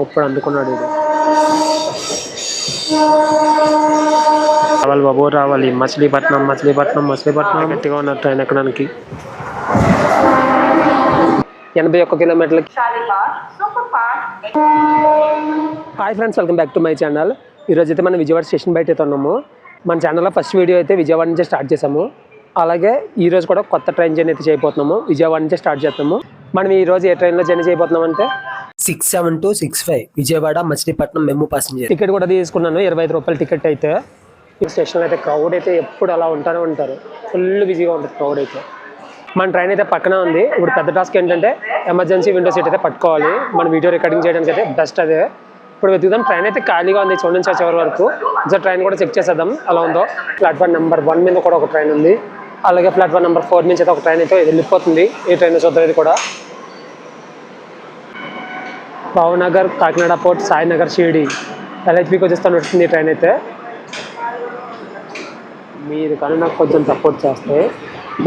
ఇప్పుడు అందుకున్నాడు ఇది. రావాలి బాబు రావాలి. మచిలీపట్నం గట్టిగా ఉన్న ట్రైన్ ఎక్కడానికి. 81 కిలోమీటర్లకి. Hi friends, welcome back to my channel. ఈరోజు అయితే మనం విజయవాడ స్టేషన్ బయట అయితే ఉన్నాము. మన ఛానల్లో ఫస్ట్ వీడియో అయితే విజయవాడ నుంచే స్టార్ట్ చేసాము. అలాగే ఈరోజు కూడా కొత్త ట్రైన్ జర్నీ అయితే చేయబోతున్నాము. విజయవాడ నుంచే స్టార్ట్ చేస్తాము. మనం ఈరోజు ఏ ట్రైన్లో జర్నీ చేయబోతున్నాం అంటే 67265 విజయవాడ మచిలీపట్నం మెము ప్యాసింజర్. టికెట్ కూడా తీసుకున్నాను, 25 రూపాయల టికెట్. అయితే ఈ స్టేషన్లో అయితే క్రౌడ్ అయితే ఎప్పుడు అలా ఉంటానే ఉంటారు. ఫుల్ బిజీగా ఉంటుంది క్రౌడ్ అయితే. మన ట్రైన్ అయితే పక్కనే ఉంది. ఇప్పుడు పెద్ద టాస్క్ ఏంటంటే ఎమర్జెన్సీ విండో సీట్ అయితే పట్టుకోవాలి. మన వీడియో రికార్డింగ్ చేయడానికి అయితే బెస్ట్ అదే. ఇప్పుడు వెతుకుదాం. ట్రైన్ అయితే ఖాళీగా ఉంది చూడండి చివరి వరకు. ఒకసారి ట్రైన్ కూడా చెక్ చేసేద్దాం ఎలా ఉందో. ప్లాట్ఫామ్ నెంబర్ 1 మీద కూడా ఒక ట్రైన్ ఉంది. అలాగే ప్లాట్ఫామ్ నెంబర్ 4 నుంచి అయితే ఒక ట్రైన్ అయితే వెళ్ళిపోతుంది. ఈ ట్రైన్ చూద్దాం. ఇది కూడా భావనగర్, కాకినాడ పోర్ట్, సాయినగర్, షిరిడి, ఎల్హెచ్పికి వచ్చేస్తాను వస్తుంది ఈ ట్రైన్ అయితే. మీరు కానీ నాకు కొంచెం సపోర్ట్ చేస్తే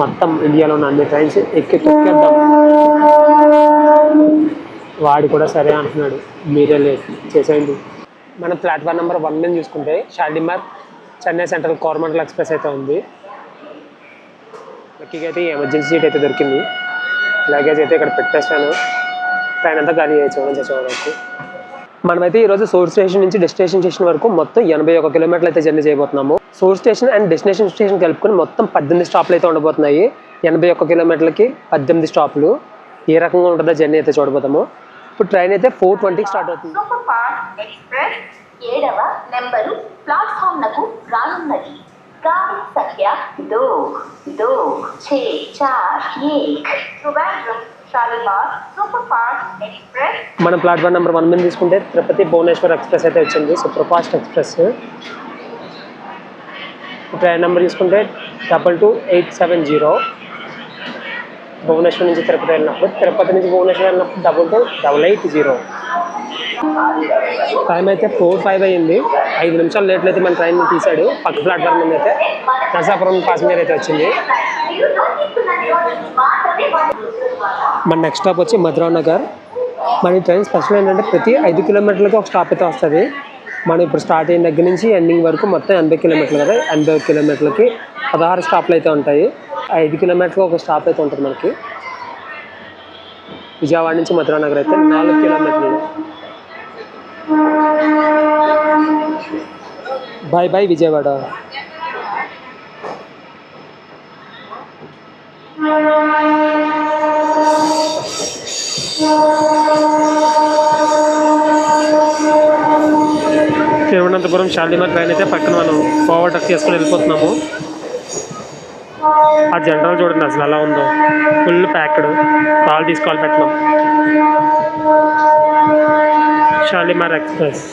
మొత్తం ఇండియాలో ఉన్న అన్ని ట్రైన్స్ ఎక్కి తొక్కేద్దాం. వాడు కూడా సరే అంటున్నాడు, మీరే లేదు చేసేయండి. మనం ప్లాట్ఫామ్ నెంబర్ 1 మీద చూసుకుంటే షాలిమార్, చెన్నై సెంట్రల్, కోరమండల్ ఎక్స్ప్రెస్ అయితే ఉంది. లక్కీగా అయితే ఎమర్జెన్సీ సీట్ అయితే దొరికింది. లగేజ్ అయితే ఇక్కడ పెట్టేస్తాను. ట్రైన్ అంతా ఖాళీ చేయొచ్చు వరకు. మనమైతే ఈరోజు సోర్స్ స్టేషన్ నుంచి డెస్టినేషన్ స్టేషన్ వరకు మొత్తం 81 కిలోమీటర్లు అయితే జర్నీ చేయబోతున్నాము. Source station and destination station కలుపుకొని మొత్తం 18 స్టాప్లు అయితే ఉండబోతున్నాయి. 81 కిలోమీటర్లకి 18 స్టాప్లు. ఏ రకంగా ఉంటుందో జర్నీ అయితే చూడబోతాము. ఇప్పుడు ట్రైన్ అయితే 4:20కి స్టార్ట్ అవుతుంది. సూపర్ ఫాస్ట్ ఎక్స్ప్రెస్ 7వ నెంబరు ప్లాట్ఫామ్ నకు రానున్నది. గాడి సంఖ్య 22641. Super fast express. మన ప్లాట్ఫామ్ నెంబర్ 1 మీద తీసుకుంటే తిరుపతి భువనేశ్వర్ ఎక్స్ప్రెస్ అయితే వచ్చింది. Super fast express. Train number తీసుకుంటే 22870. భువనేశ్వర్ నుంచి తిరుపతి వెళ్ళినప్పుడు, తిరుపతి నుంచి భువనేశ్వర్ వెళ్ళినప్పుడు 22880. టైం అయితే 4:05 అయ్యింది. 5 నిమిషాలు లేట్లు అయితే మన ట్రైన్ తీశాడు. పక్క ప్లాట్ఫామ్ మీద అయితే నరసాపురం ప్యాసింజర్ అయితే వచ్చింది. మన నెక్స్ట్ స్టాప్ వచ్చి మధురానగర్. మన ట్రైన్ స్పెషల్ ఏంటంటే ప్రతి 5 కిలోమీటర్లకి ఒక స్టాప్ అయితే వస్తుంది. మనం ఇప్పుడు స్టార్ట్ అయిన దగ్గర నుంచి ఎండింగ్ వరకు మొత్తం 80 కిలోమీటర్లు కదా. 80 కిలోమీటర్లకి 16 స్టాప్లు అయితే ఉంటాయి. 5 కిలోమీటర్లకు ఒక స్టాప్ అయితే ఉంటుంది మనకి. విజయవాడ నుంచి మధురానగర్ అయితే 4 కిలోమీటర్లు. Bye bye Vijayawada. Thiruvananthapuram Shalimar train అయితే పక్కన మనం ఓవర్టేక్ చేసుకుని వెళ్ళిపోతున్నాము. ఆ జనరల్ చూడండి అసలు ఎలా ఉందో, ఫుల్ ప్యాక్డ్. కాల్ తీసుకోవాలి పెట్టడం. షాలిమార్ ఎక్స్ప్రెస్.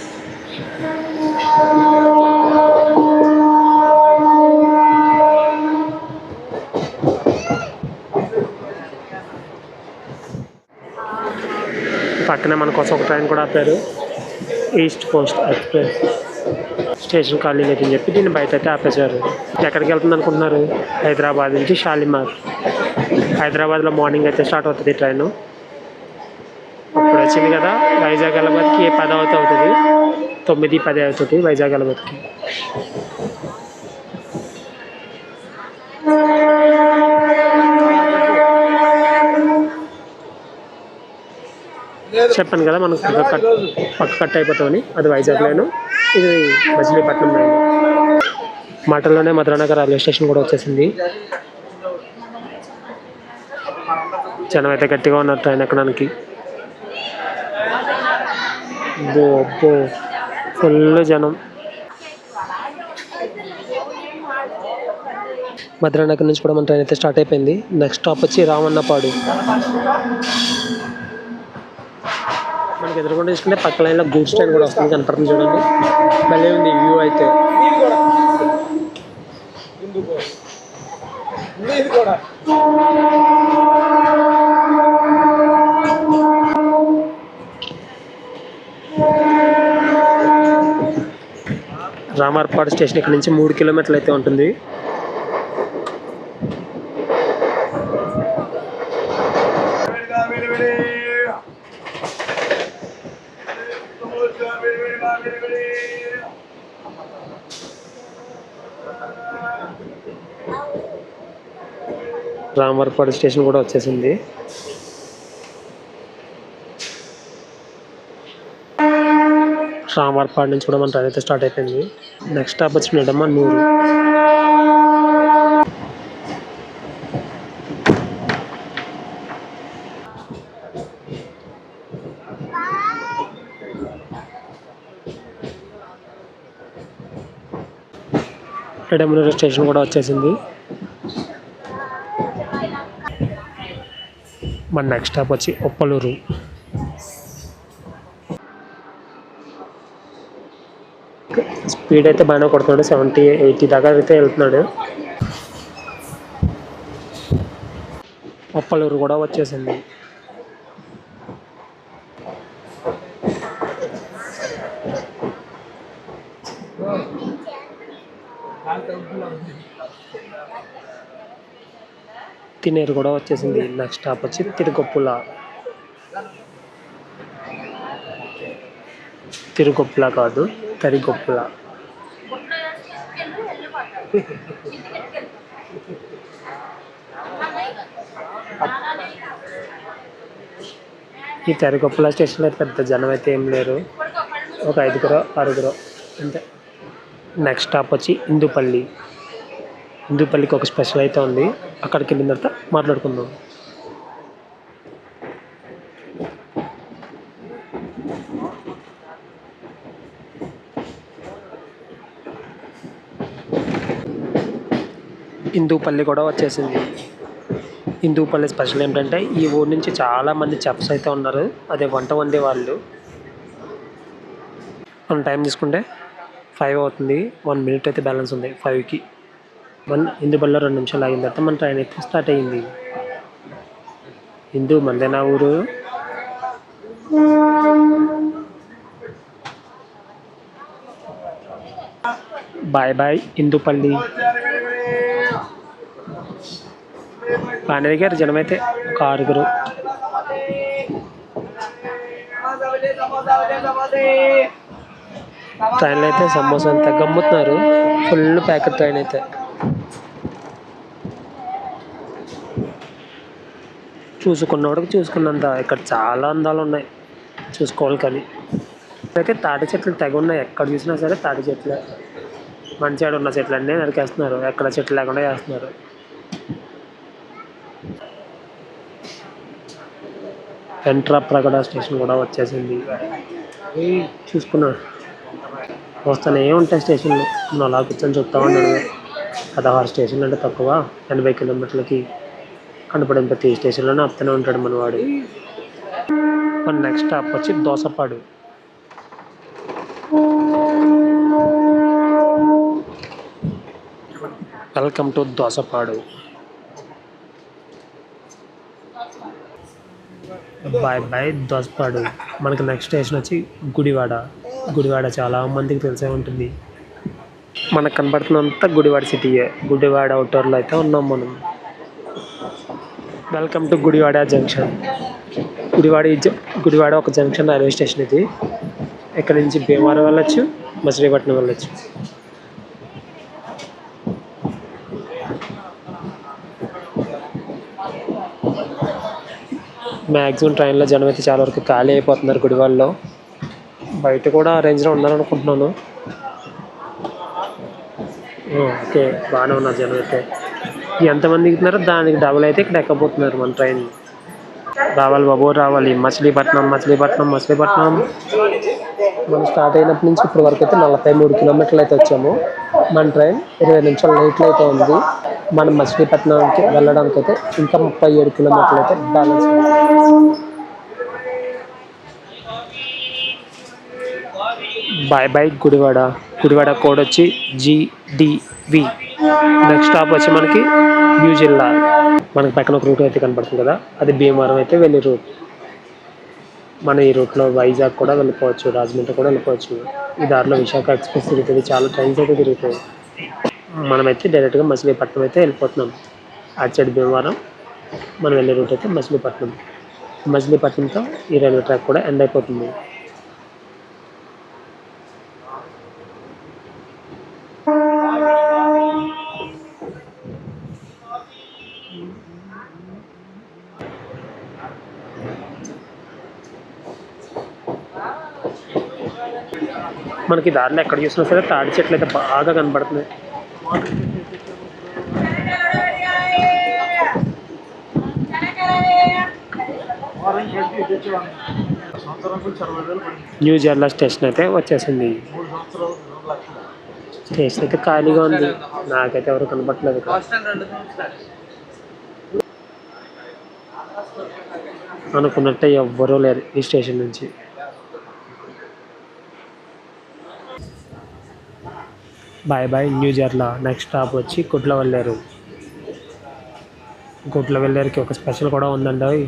పక్కనే మన కోసం ఒక ట్రైన్ కూడా ఆపారు, ఈస్ట్ కోస్ట్ ఎక్స్ప్రెస్. స్టేషన్ ఖాళీ లేదని చెప్పి దీన్ని బయట అయితే ఆపేశారు. ఎక్కడికి వెళ్తుంది అనుకుంటున్నారు? హైదరాబాద్ నుంచి షాలిమార్. హైదరాబాద్లో మార్నింగ్ అయితే స్టార్ట్ అవుతుంది ట్రైన్. ఇప్పుడు వచ్చింది కదా వైజాగ్ ఎలబత్కి 10 అవుతుంది. 9:10 అవుతుంది వైజాగ్ ఎలబత్కి. చెప్పాను కదా మనకు పక్క కట్ అయిపోతామని. అది వైజాగ్ లైన్, ఇది మచిలీపట్నం లైన్. మాటల్లోనే మధురానగర్ రైల్వే స్టేషన్ కూడా వచ్చేసింది. జనం అయితే గట్టిగా ఉన్నారు ట్రైన్ ఎక్కడానికి. అబ్బో ఫుల్ జనం. మధురానగర్ నుంచి కూడా మన ట్రైన్ అయితే స్టార్ట్ అయిపోయింది. నెక్స్ట్ స్టాప్ వచ్చి రామన్నపాడు. మనకి ఎదురుకుండా తీసుకుంటే పక్క లైన్లో గూడ్స్ ట్రైన్ కూడా వస్తుంది, కనపడుతుంది చూడండి. భలే ఉంది వ్యూ అయితే. రామర్పాడు స్టేషన్ ఇక్కడ నుంచి 3 కిలోమీటర్లు అయితే ఉంటుంది. రామవరపాడు స్టేషన్ కూడా వచ్చేసింది. రామవరపాడు నుంచి కూడా మన ట్రైన్ అయితే స్టార్ట్ అయిపోయింది. నెక్స్ట్ స్టాప్ వచ్చి నిడమన్నూరు. నిడమన్నూరు స్టేషన్ కూడా వచ్చేసింది. మన నెక్స్ట్ స్టాప్ వచ్చి ఉప్పలూరు. స్పీడ్ అయితే బాగానే కొడుతున్నాడు, 70-80 దాకా అయితే వెళ్తున్నాడు. ఉప్పలూరు కూడా వచ్చేసింది. తినేరు కూడా వచ్చేసింది. నెక్స్ట్ స్టాప్ వచ్చి తిరుగొప్పుల. తిరుగొప్పుల కాదు, తరిగొప్పుల. ఈ తరిగొప్పుల స్టేషన్లో పెద్ద జనం అయితే ఏం లేరు, ఒక 5-6 అంతే. నెక్స్ట్ స్టాప్ వచ్చి ఇందుపల్లి. ఇందుపల్లికి ఒక స్పెషల్ అయితే ఉంది, అక్కడికి వెళ్ళిన తర్వాత మాట్లాడుకుందాం. ఇందుపల్లి కూడా వచ్చేసింది. ఇందుపల్లి స్పెషల్ ఏంటంటే ఈ ఊరు నుంచి చాలామంది చెఫ్స్ అయితే ఉన్నారు, అదే వంట వండే వాళ్ళు. మనం టైం తీసుకుంటే 5 అవుతుంది, 1 minute అయితే బ్యాలెన్స్ ఉంది 5కి. ఇందుపల్లిలో 2 నిమిషాలు ఆగిన తర్వాత మన ట్రైన్ అయితే స్టార్ట్ అయ్యింది. ఇందు మందేనా ఊరు. Bye bye Indupalli. బాగానే గారు జనం అయితే ఒక 6. ట్రైన్లో అయితే సమోసా అంతా గమ్ముతున్నారు, ఫుల్ ప్యాకెట్ ట్రైన్ అయితే. చూసుకున్నవాడికి చూసుకున్నంత ఇక్కడ చాలా అందాలు ఉన్నాయి, చూసుకోవాలి. కానీ అయితే తాటి చెట్లు తెగ ఉన్నాయి, ఎక్కడ చూసినా సరే తాటి చెట్లే. మన సైడ్ ఉన్న చెట్లు అన్నీ నరికేస్తున్నారు, ఎక్కడ చెట్లు లేకుండా చేస్తున్నారు. వెంట్రాప్రగడ స్టేషన్ కూడా వచ్చేసింది. చూసుకున్నాడు వస్తానే ఉంటాయి స్టేషన్లు, మనం అలా కూర్చొని చూస్తూ ఉన్నాడు. 16 స్టేషన్లు అంటే తక్కువ, 80 కిలోమీటర్లకి కనపడిన ప్రతి స్టేషన్లోనే వస్తూనే ఉంటాడు మనవాడు. మన నెక్స్ట్ స్టాప్ వచ్చి Dosapadu. Welcome to Dosapadu. Bye bye Dosapadu. మనకి నెక్స్ట్ స్టేషన్ వచ్చి గుడివాడ. గుడివాడ చాలా మందికి తెలిసే ఉంటుంది, మనకు కనబడుతున్నంత గుడివాడ సిటీయే. గుడివాడ అవుటర్లో అయితే ఉన్నాం మనం. Welcome to Gudivada junction. Gudivada ఒక జంక్షన్ రైల్వే స్టేషన్ ఇది. ఇక్కడ నుంచి భీమవరం వెళ్ళొచ్చు, మచిలీపట్నం వెళ్ళొచ్చు. మ్యాక్సిమం ట్రైన్లో జనం అయితే చాలా వరకు ఖాళీ అయిపోతున్నారు గుడివాడలో. బయట కూడా ఆ రేంజ్లో ఉన్నారనుకుంటున్నాను. ఓకే, బాగానే ఉన్నారు జనం అయితే. ఎంతమంది దిగుతున్నారో దానికి డబుల్ అయితే ఇక్కడ ఎక్కబోతున్నారు మన ట్రైన్. రావాలి బాబు రావాలి, మచిలీపట్నం మచిలీపట్నం మచిలీపట్నం. మనం స్టార్ట్ అయినప్పటి నుంచి ఇప్పటి వరకు అయితే 43 కిలోమీటర్లు అయితే వచ్చాము. మన ట్రైన్ 20 నిమిషాలు లేట్లో అయితే ఉంది. మనం మచిలీపట్నానికి వెళ్ళడానికి అయితే ఇంకా 37 కిలోమీటర్లు అయితే బ్యాలెన్స్ ఉంది. Bye bye Gudivada. Gudivada code వచ్చి GDV. నెక్స్ట్ స్టాప్ వచ్చి మనకి న్యూ జిల్లా. మనకి పక్కన ఒక రూట్ అయితే కనపడుతుంది కదా, అది భీమవరం అయితే వెళ్ళే రూట్. మన ఈ రూట్లో వైజాగ్ కూడా వెళ్ళిపోవచ్చు, రాజమండ్రి కూడా వెళ్ళిపోవచ్చు. ఈ దారిలో విశాఖ ఎక్స్ప్రెస్ తిరుగుతుంది, చాలా ట్రైన్స్ అయితే తిరుగుతాయి. మనమైతే డైరెక్ట్గా మచిలీపట్నం అయితే వెళ్ళిపోతున్నాం. అటు సైడ్ భీమవరం, మనం వెళ్ళే రూట్ అయితే మచిలీపట్నం. మచిలీపట్నంతో ఈ రైల్వే ట్రాక్ కూడా ఎండ్ అయిపోతుంది. మనకి దారిలో ఎక్కడ చూసినా సరే తాడి చెట్లు అయితే బాగా కనబడుతున్నాయి. న్యూ జర్లా స్టేషన్ అయితే వచ్చేసింది. స్టేషన్ అయితే ఖాళీగా ఉంది, నాకైతే ఎవరు కనబడట్లేదు. అనుకున్నట్టే ఎవ్వరూ లేరు ఈ స్టేషన్ నుంచి. బాయ్ బాయ్ న్యూ జర్లా. నెక్స్ట్ స్టాప్ వచ్చి గుడ్లవల్లేరు. గుడ్లవల్లేరుకి ఒక స్పెషల్ కూడా ఉందండి.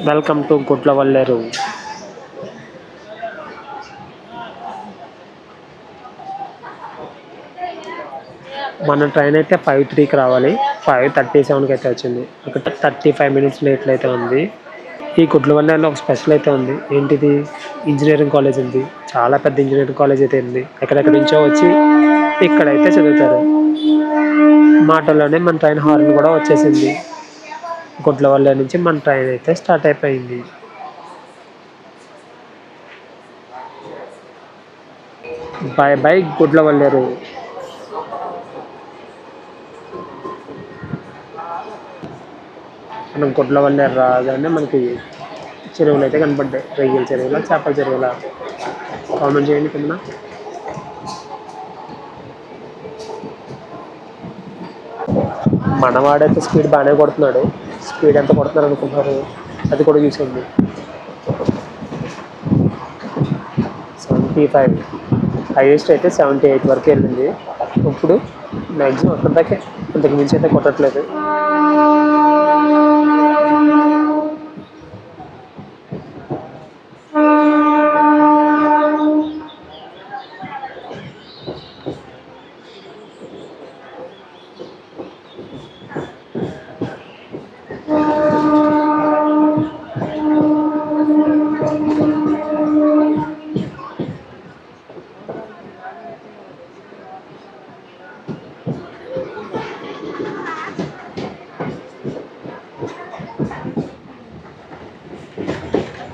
Welcome to Gudlavalleru. మన ట్రైన్ అయితే 5:03కి రావాలి, 5:37కి అయితే వచ్చింది. ఒక 35 మినిట్స్ లేట్లు అయితే ఉంది. ఈ గుడ్లవల్లేరులో ఒక స్పెషల్ అయితే ఉంది. ఏంటిది? ఇంజనీరింగ్ కాలేజ్ ఉంది. చాలా పెద్ద ఇంజనీరింగ్ కాలేజ్ అయితే ఉంది. ఎక్కడెక్కడి నుంచో వచ్చి ఇక్కడైతే చదువుతారు. మాటల్లోనే మన ట్రైన్ హార్న్ కూడా వచ్చేసింది. గుడ్లవల్లేరు నుంచి మన ట్రైన్ అయితే స్టార్ట్ అయిపోయింది. Bye bye Gudlavalleru. మనం గుడ్లవల్లేరు రాగానే మనకి చెరువులు అయితే కనపడ్డాయి. రొయ్యల చెరువులా, చేపల చెరువులా? కామెంట్ చేయండి కింద. మనవాడైతే స్పీడ్ బాగానే కొడుతున్నాడు. స్పీడ్ ఎంత కొడుతున్నారు అనుకుంటున్నారు? అది కూడా చూసింది. 75, హైయెస్ట్ అయితే 78 వరకు వెళ్ళింది. ఇప్పుడు మ్యాక్సిమం అక్కడ దాకే, అంతకు మించి అయితే కొట్టట్లేదు.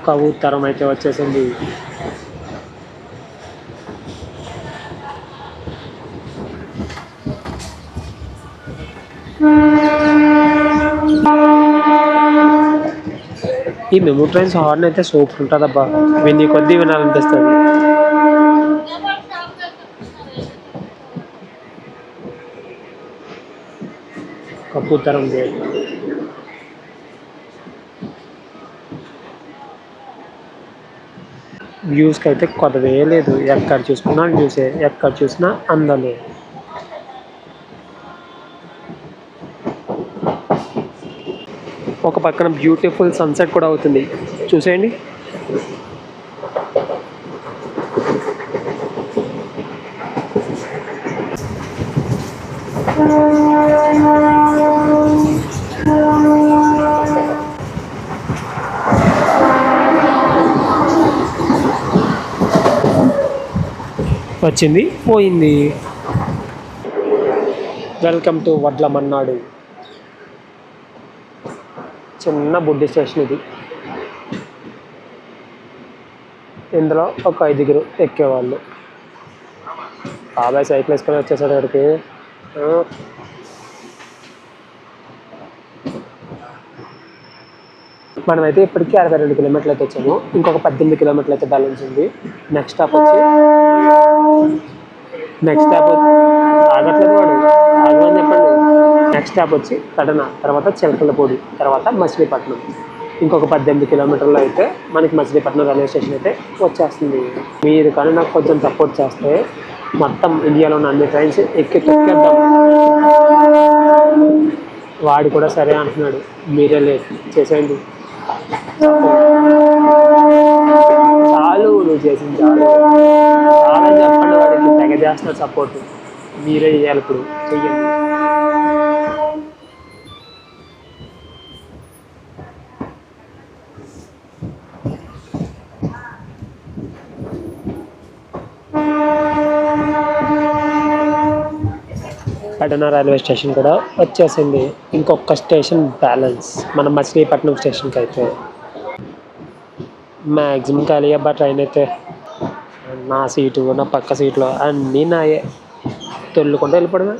కబూతరం అయితే వచ్చేసింది. ఈ మెమో ట్రైన్స్ హార్న్ అయితే సూపర్ ఉంటుంది అబ్బా, విని కొద్దీ వినాలనిపిస్తుంది. కబూతరం గేట్. వ్యూస్కి అయితే కొత్తవే లేదు. ఎక్కడ చూసుకున్నా వ్యూసే, ఎక్కడ చూసినా అందలే. ఒక పక్కన బ్యూటిఫుల్ సన్సెట్ కూడా అవుతుంది, చూసేయండి. వచ్చింది పోయింది. Welcome to Vadlamannadu. చిన్న బుడ్డి స్టేషన్ ఇది. ఇందులో ఒక 5గురు ఎక్కేవాళ్ళు. బాబాయ్ సైకిల్ వేసుకొని వచ్చేసాడు అక్కడికి. మనమైతే ఇప్పటికీ 62 కిలోమీటర్లు అయితే వచ్చాము. ఇంకొక 18 కిలోమీటర్లు అయితే బ్యాలెన్స్ ఉంది. నెక్స్ట్ స్టాప్ ఆగట్లేదు వాడు, ఆగమని చెప్పండి. నెక్స్ట్ స్టాప్ వచ్చి కడన, తర్వాత చిలకలపూడి, తర్వాత మచిలీపట్నం. ఇంకొక 18 కిలోమీటర్లు అయితే మనకి మచిలీపట్నం రైల్వే స్టేషన్ అయితే వచ్చేస్తుంది. మీరు కానీ నాకు కొంచెం సపోర్ట్ చేస్తే మొత్తం ఇండియాలో ఉన్న అన్ని ట్రైన్స్ ఎక్కి తొక్కేద్దాం. వాడు కూడా సరే అంటున్నాడు, మీరే లేట్ చేసేయండి. చాలు, నువ్వు చేసింది చాలు, చాలా చెప్పండి. వాడికి తెగ చేస్తున్నారు సపోర్ట్, మీరే చేయాలి. ఇప్పుడు చెయ్యండి. పటనా రైల్వే స్టేషన్ కూడా వచ్చేసింది. ఇంకొక స్టేషన్ బ్యాలెన్స్ మన మచిలీపట్నం స్టేషన్కి అయితే. మ్యాక్సిమం ఖాళీ అబ్బా ట్రైన్ అయితే. నా సీటు నా పక్క సీట్లో అన్నీ నాయే, తొల్లుకుంటూ వెళ్ళిపోవడమే.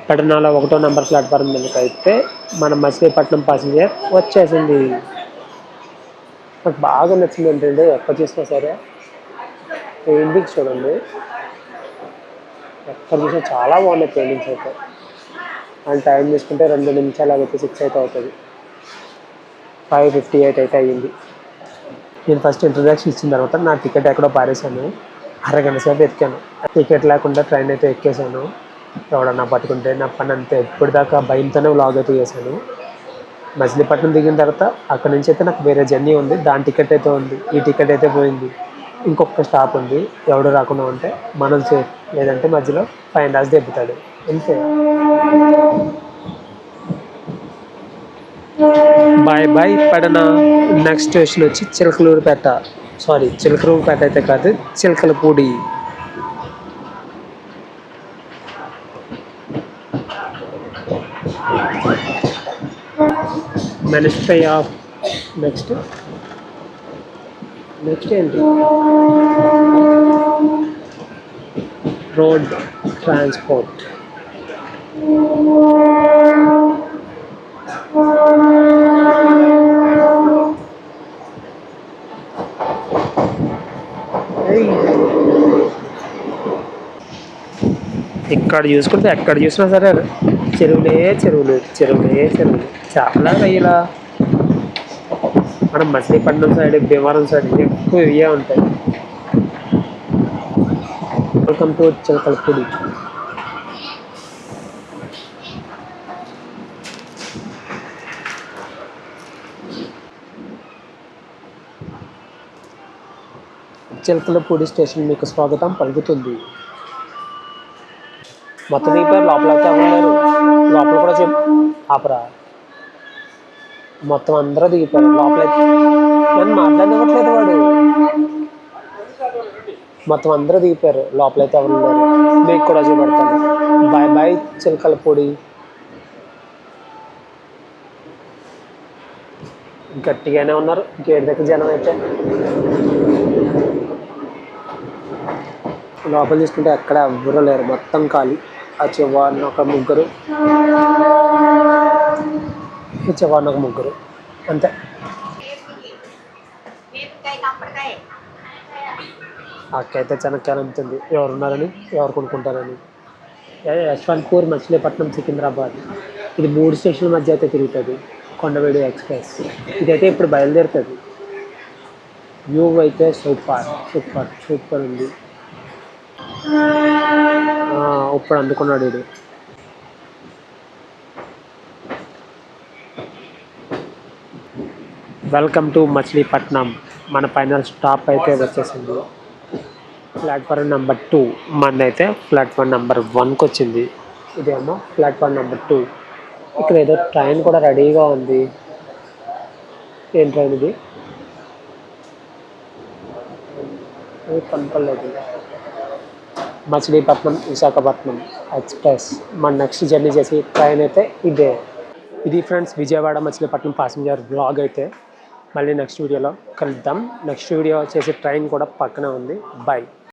పటనాలో 1వ నెంబర్ ప్లాట్ఫారం మీదకి అయితే మన మచిలీపట్నం ప్యాసింజర్ వచ్చేసింది. నాకు బాగా నచ్చింది ఏంటంటే ఎక్కడ చూసినా సరే పెయింటింగ్స్ చూడండి, ఎక్కడ చూసినా చాలా బాగున్నాయి పెయింటింగ్స్ అయితే. అండ్ టైం తీసుకుంటే 2 నిమిషాలు అయితే 6 అయితే అవుతుంది. 5:58 అయితే అయ్యింది. నేను ఫస్ట్ ఇంట్రడక్షన్ ఇచ్చిన తర్వాత నా టికెట్ ఎక్కడో పారేశాను. అరగంట సేపు ఎక్కాను, టికెట్ లేకుండా ట్రైన్ అయితే ఎక్కేసాను. ఎవడన్నా పట్టుకుంటే నా పని అంతే. ఇప్పటిదాకా భయంతోనే వ్లాగ్ అయితే చేశాను. మచిలీపట్నం దిగిన తర్వాత అక్కడ నుంచి అయితే నాకు వేరే జర్నీ ఉంది, దాని టికెట్ అయితే ఉంది. ఈ టికెట్ అయితే పోయింది. ఇంకొక స్టాప్ ఉంది, ఎవడు రాకుండా ఉంటే మనం సేఫ్, లేదంటే మధ్యలో ఫైన్ రాసి దెబ్బతాడు అంతే. బాయ్ బాయ్ పడనా. నెక్స్ట్ స్టేషన్ వచ్చి చిలకలూరుపేట. సారీ, చిలకలూరుపేట అయితే కాదు, చిలకలపూడి. మినిస్ట్రీ ఆఫ్ నెక్స్ట్ ఏంటి, రోడ్ ట్రాన్స్పోర్ట్. ఇక్కడ చూసుకుంటే ఎక్కడ చూసినా సరే చెరువులే చెరువులు, చెరువులే చెరువులు, చాలా రైలా. మనం మచిలీపట్నం సైడ్, భీమవరం సైడ్ ఎక్కువ ఇవే ఉంటాయి. Welcome to Chilakalapudi. Chilakalapudi station మీకు స్వాగతం పలుకుతుంది. మొత్తం దిగిపోయారు, లోపల అయితే ఎవరు లోపల కూడా ఆపరా. మొత్తం అందరూ దిగిపోయారు లోపల. నన్ను మాట్లాడనివ్వట్లేదు వాడు. మొత్తం అందరూ దిగిపోయారు, లోపలైతే ఎవరు లేరు. మీకు కూడా చూపెడతాను. Bye bye Chilakalapudi. గట్టిగానే ఉన్నారు గేట్ దగ్గర జనం అయితే. లోపల చూసుకుంటే ఎక్కడ ఎవ్వరూ లేరు, మొత్తం ఖాళీ. ఆ చివరిన ఒక ముగ్గురు, చివరిన ఒక ముగ్గురు అంతే. అక్కయితే చెనక్కాయలు అమ్ముతుంది, ఎవరున్నారని, ఎవరు కొనుక్కుంటారని. యశ్వంతపూర్, మచిలీపట్నం, సికింద్రాబాద్, ఇది 3 స్టేషన్ల మధ్య అయితే తిరుగుతుంది. కొండవేడి ఎక్స్ప్రెస్ ఇదైతే ఇప్పుడు బయలుదేరుతుంది. వ్యూ అయితే సూపర్ సూపర్ సూపర్ ఉంది. ఇప్పుడు అందుకున్నాడు వీడు. Welcome to Machilipatnam. మన ఫైనల్ స్టాప్ అయితే వచ్చేసింది. Platform number 2. మనదైతే ప్లాట్ఫామ్ నెంబర్ 1కి వచ్చింది. ఇదేమో ప్లాట్ఫామ్ నెంబర్ 2. ఇక్కడ ఏదో ట్రైన్ కూడా రెడీగా ఉంది. ఏం ట్రైన్ ఇది కనపడలేదు. మచిలీపట్నం విశాఖపట్నం ఎక్స్ప్రెస్. మన నెక్స్ట్ జర్నీ చేసి ట్రైన్ అయితే ఇదే. ఇది friends Vijayawada Machilipatnam passenger blog అయితే. మళ్ళీ నెక్స్ట్ వీడియోలో కలుద్దాం. నెక్స్ట్ వీడియో చేసి ట్రైన్ కూడా పక్కనే ఉంది. బాయ్.